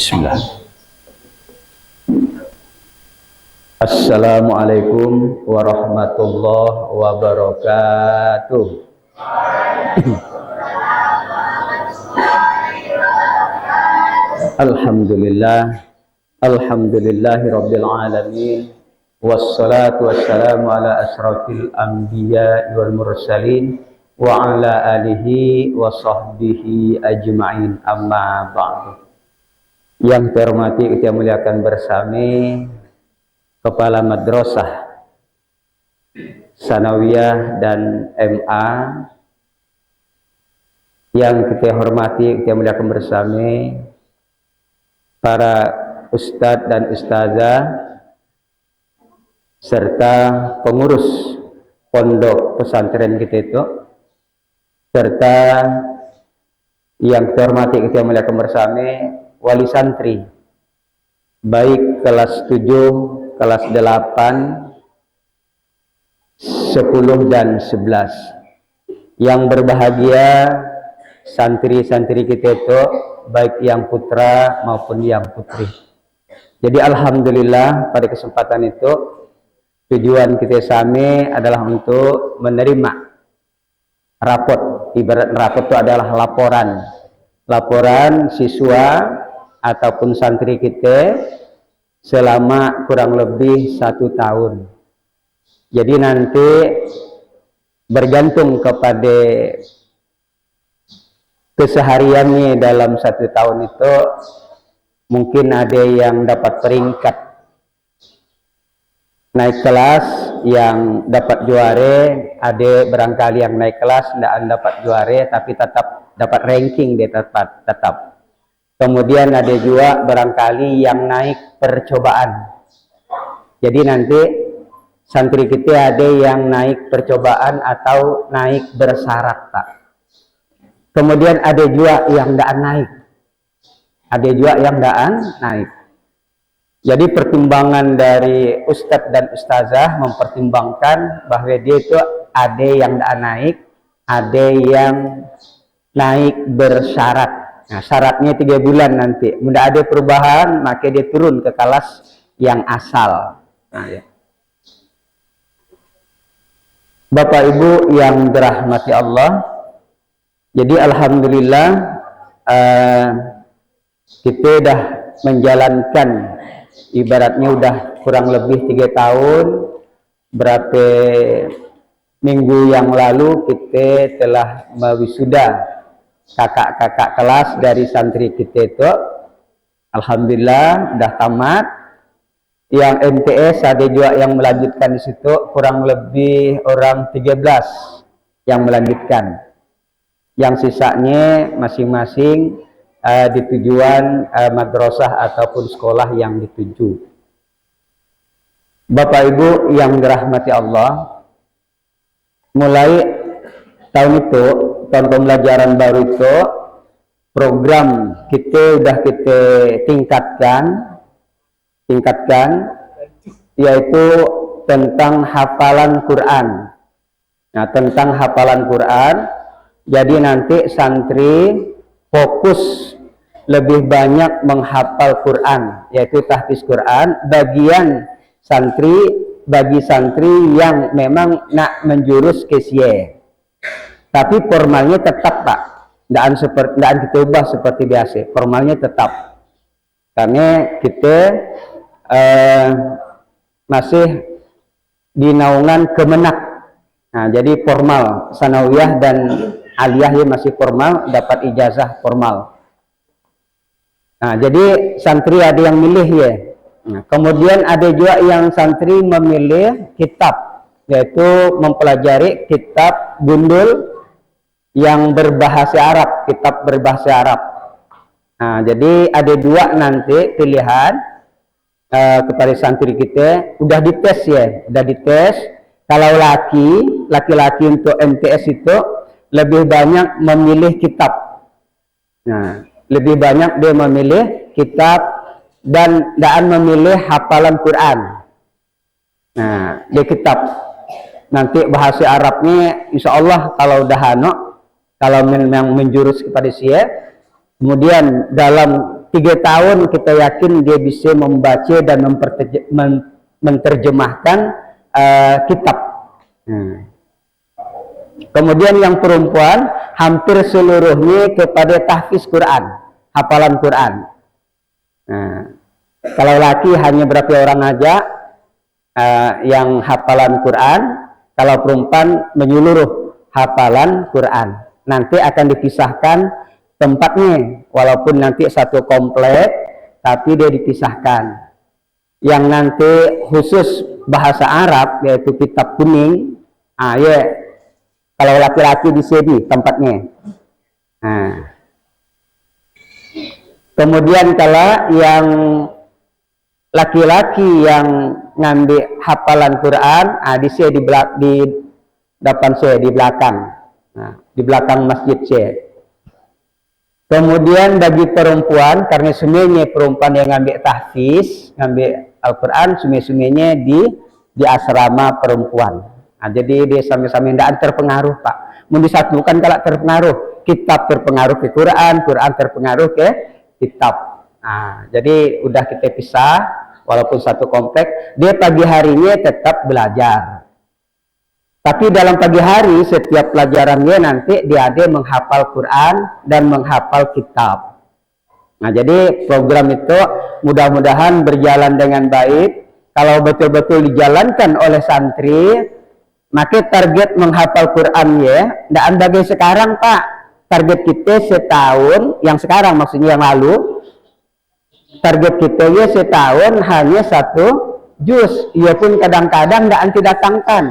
Bismillah. Assalamualaikum warahmatullahi wabarakatuh. Alhamdulillah, alhamdulillahi rabbil alamin, wassalatu wassalamu ala asrafil anbiya wal mursalin wa ala alihi wa sahbihi ajma'in, amma ba'du. Yang terhormati kita muliakan bersama Kepala Madrasah Sanawiyah dan MA, yang kita hormati kita muliakan bersama para ustadz dan ustazah serta pengurus pondok pesantren kita itu, serta yang terhormati kita muliakan bersama wali santri baik kelas 7, kelas 8, 10 dan 11. Yang berbahagia santri-santri kita itu baik yang putra maupun yang putri. Jadi alhamdulillah pada kesempatan itu tujuan kita sama adalah untuk menerima rapot. Ibarat rapot itu adalah laporan siswa ataupun santri kita selama kurang lebih 1 tahun. Jadi nanti bergantung kepada kesehariannya dalam 1 tahun itu, mungkin ada yang dapat peringkat naik kelas, yang dapat juara, ada barangkali yang naik kelas tidak dapat juara tapi tetap dapat ranking, dia tetap. Kemudian ada juga barangkali yang naik percobaan. Jadi nanti santri kita ada yang naik percobaan atau naik bersyarat, tak. Kemudian ada juga yang tidak naik. Ada juga yang tidak naik. Jadi pertimbangan dari ustadz dan ustazah mempertimbangkan bahwa dia itu ada yang tidak naik, ada yang naik bersyarat. Nah, syaratnya 3 bulan nanti. Tidak ada perubahan, maka dia turun ke kelas yang asal. Nah, ya. Bapak Ibu yang dirahmati Allah, jadi alhamdulillah kita sudah menjalankan, ibaratnya udah kurang lebih 3 tahun. Berapa minggu yang lalu kita telah mewisuda kakak-kakak kelas dari santri kita itu. Alhamdulillah udah tamat. Yang MTS ada juga yang melanjutkan di situ, kurang lebih orang 13 yang melanjutkan. Yang sisanya masing-masing di tujuan madrasah ataupun sekolah yang dituju. Bapak Ibu yang dirahmati Allah, mulai tahun itu, tahun pembelajaran baru itu, program kita sudah kita tingkatkan, yaitu tentang hafalan Quran. Nah, tentang hafalan Quran, jadi nanti santri fokus lebih banyak menghafal Quran, yaitu tahfiz Quran. Bagi santri yang memang nak menjurus ke SY. Tapi formalnya tetap, Pak. Tidak kita ubah seperti biasa. Formalnya tetap. Karena kita masih di naungan Kemenak. Nah, jadi formal sanawiyah dan aliyah masih formal, dapat ijazah formal. Nah, jadi santri ada yang milih ya. Nah, kemudian ada juga yang santri memilih kitab, yaitu mempelajari kitab gundul yang berbahasa Arab, kitab berbahasa Arab. Nah, jadi ada 2 nanti pilihan kepada santri kita. Udah dites ya, udah dites. Kalau laki-laki untuk MTS itu lebih banyak memilih kitab. Nah, lebih banyak dia memilih kitab dan memilih hafalan Quran. Nah, dia kitab. Nanti bahasa Arabnya insya Allah kalau udah kalau memang menjurus kepada SY, kemudian dalam 3 tahun kita yakin dia bisa membaca dan menerjemahkan kitab. Kemudian yang perempuan hampir seluruhnya kepada tahfiz Quran, hafalan Quran. Kalau laki hanya berapa orang aja yang hafalan Quran, kalau perempuan menyeluruh hafalan Quran. Nanti akan dipisahkan tempatnya, walaupun nanti satu komplek, tapi dia dipisahkan. Yang nanti khusus bahasa Arab, yaitu kitab kuning, kalau laki-laki di sini tempatnya. Kemudian kalau yang laki-laki yang ngambil hafalan Quran, di sini di depan saya, di belakang, di belakang masjid saya. Kemudian bagi perempuan, karena semuanya perempuan yang ngambil tahfiz, ngambil Al-Quran, semuanya di asrama perempuan. Jadi dia sama-sama tidak terpengaruh, Pak. Mau disatukan kalau terpengaruh, kitab terpengaruh ke Quran, Quran terpengaruh ke kitab. Jadi udah kita pisah, walaupun satu komplek, dia pagi harinya tetap belajar. Tapi dalam pagi hari setiap pelajarannya nanti dia ada menghafal Quran dan menghafal kitab. Jadi program itu mudah-mudahan berjalan dengan baik. Kalau betul-betul dijalankan oleh santri, maka target menghafal Quran tidak bagi sekarang, Pak. Target kita setahun, yang sekarang maksudnya yang lalu, target kita setahun hanya 1 juz. Ia pun kadang-kadang tidak didatangkan.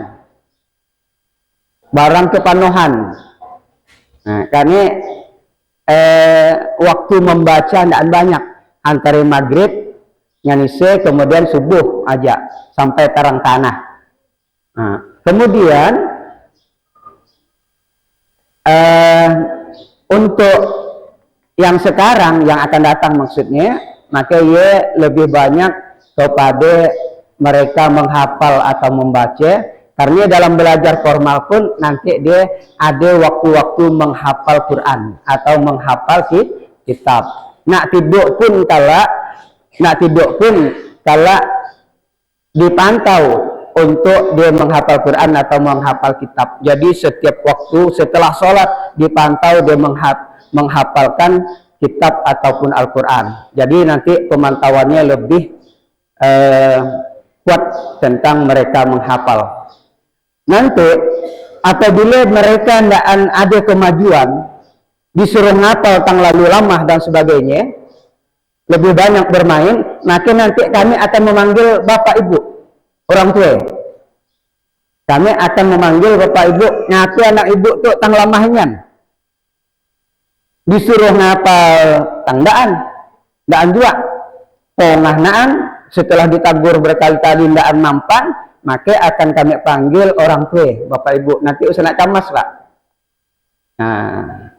Barang kepanuhan. Karena waktu membaca tidak banyak, antara maghrib nyanise kemudian subuh aja sampai terang tanah. Kemudian untuk yang sekarang yang akan datang maksudnya, maka ia lebih banyak kepada mereka menghafal atau membaca. Karena dalam belajar formal pun nanti dia ada waktu-waktu menghafal Quran atau menghafal kitab. Nak tidur pun kalau dipantau untuk dia menghafal Quran atau menghafal kitab. Jadi setiap waktu setelah sholat dipantau dia menghafalkan kitab ataupun Al-Quran. Jadi nanti pemantauannya lebih kuat tentang mereka menghafal. Nanti apabila mereka tidak ada kemajuan, disuruh ngapal tang lalu lama dan sebagainya, lebih banyak bermain, maka nanti kami akan memanggil bapak ibu, orang tua. Kami akan memanggil bapak ibu, ngaku anak ibu tuh tang lamahnya. Disuruh ngapal tang daan juga, pongah naan, setelah ditagur berkali-kali daan mampan, maka akan kami panggil orang tua, bapak ibu. Nanti usah nak camas, Pak.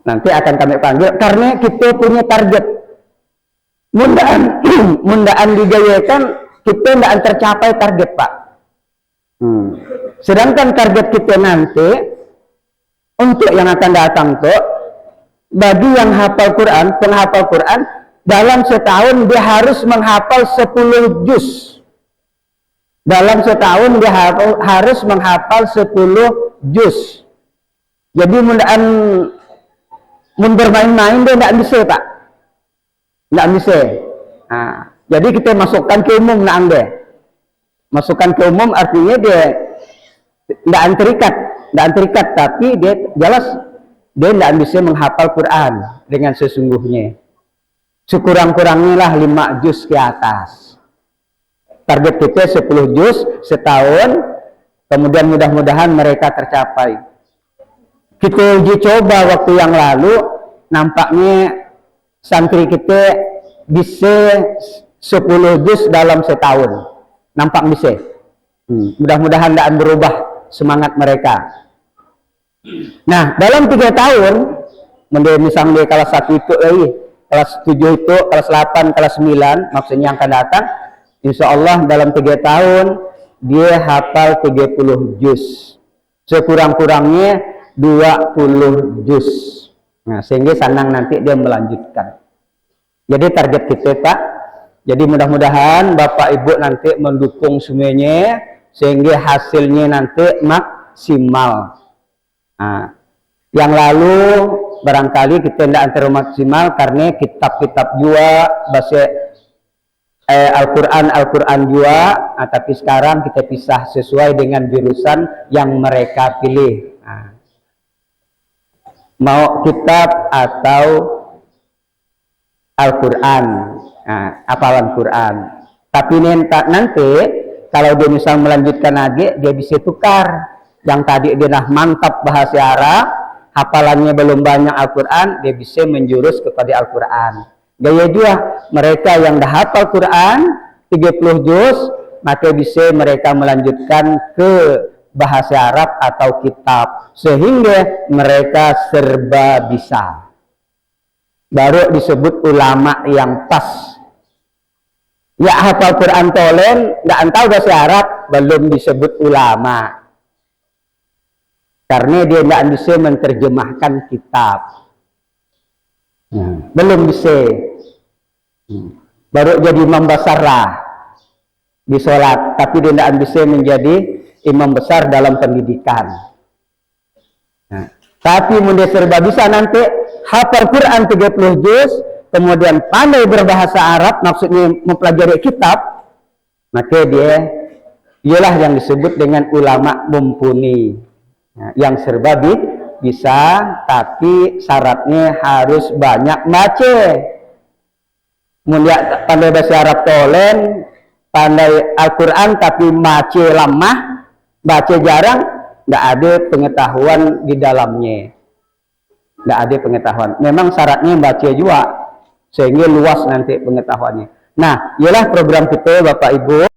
Nanti akan kami panggil karena kita punya target. Mundaan digayakan kita tidak tercapai target, Pak. Sedangkan target kita nanti untuk yang akan datang tuh, bagi yang hafal Quran, penghafal Quran, dalam setahun dia harus menghafal 10 juz. Dalam setahun dia harus menghafal 10 juz. Jadi mundaan bermain-main dia tidak bisa, Pak. Tidak bisa. Jadi kita masukkan ke umum masukkan ke umum artinya dia tidak terikat, tapi dia jelas dia tidak bisa menghafal Quran dengan sesungguhnya. Sekurang-kurangnya lah 5 juz ke atas. Target kita 10 juz setahun, kemudian mudah-mudahan mereka tercapai. Kita uji coba waktu yang lalu, nampaknya santri kita bisa 10 juz dalam setahun. Nampak bisa. Mudah-mudahan tidak berubah semangat mereka. Nah, dalam 3 tahun, misalnya kelas 1 itu lagi, kelas 7 itu, kelas 8, kelas 9, maksudnya yang akan datang, insya Allah dalam 3 tahun dia hafal 30 juz, sekurang-kurangnya 20 juz. Nah, sehingga senang nanti dia melanjutkan. Jadi target kita Pak, jadi mudah-mudahan Bapak Ibu nanti mendukung semuanya sehingga hasilnya nanti maksimal. Nah, yang lalu barangkali kita tidak antara maksimal karena kitab-kitab juga bahasa Al-Quran juga, nah, tapi sekarang kita pisah sesuai dengan jurusan yang mereka pilih. Nah, mau kitab atau Al-Quran, nah, hafalan Quran. Tapi nanti kalau dia misal melanjutkan lagi, dia bisa tukar. Yang tadi dia dah mantap bahasa Arab, hafalannya belum banyak Al-Quran, dia bisa menjurus kepada Al-Quran. Gaya juga mereka yang dah hafal Quran 30 juz, maka bisa mereka melanjutkan ke bahasa Arab atau kitab, sehingga mereka serba bisa. Baru disebut ulama yang pas. Ya hafal Quran tolen, nggak tahu bahasa Arab, belum disebut ulama. Karena dia nggak bisa menerjemahkan kitab. Belum bisa. Baru jadi imam besar lah di sholat, tapi dia tidak bisa menjadi imam besar dalam pendidikan. Nah, tapi mudah serba bisa nanti hafal Quran 30 juz, kemudian pandai berbahasa Arab, maksudnya mempelajari kitab, maka dia ialah yang disebut dengan ulama mumpuni. Nah, yang serba bisa, tapi syaratnya harus banyak baca. Mulia pandai bahasa Arab tolen, pandai Al-Quran tapi baca lemah, baca jarang, nggak ada pengetahuan di dalamnya, nggak ada pengetahuan. Memang syaratnya baca juga, sehingga luas nanti pengetahuannya. Nah, ialah program kita Bapak Ibu.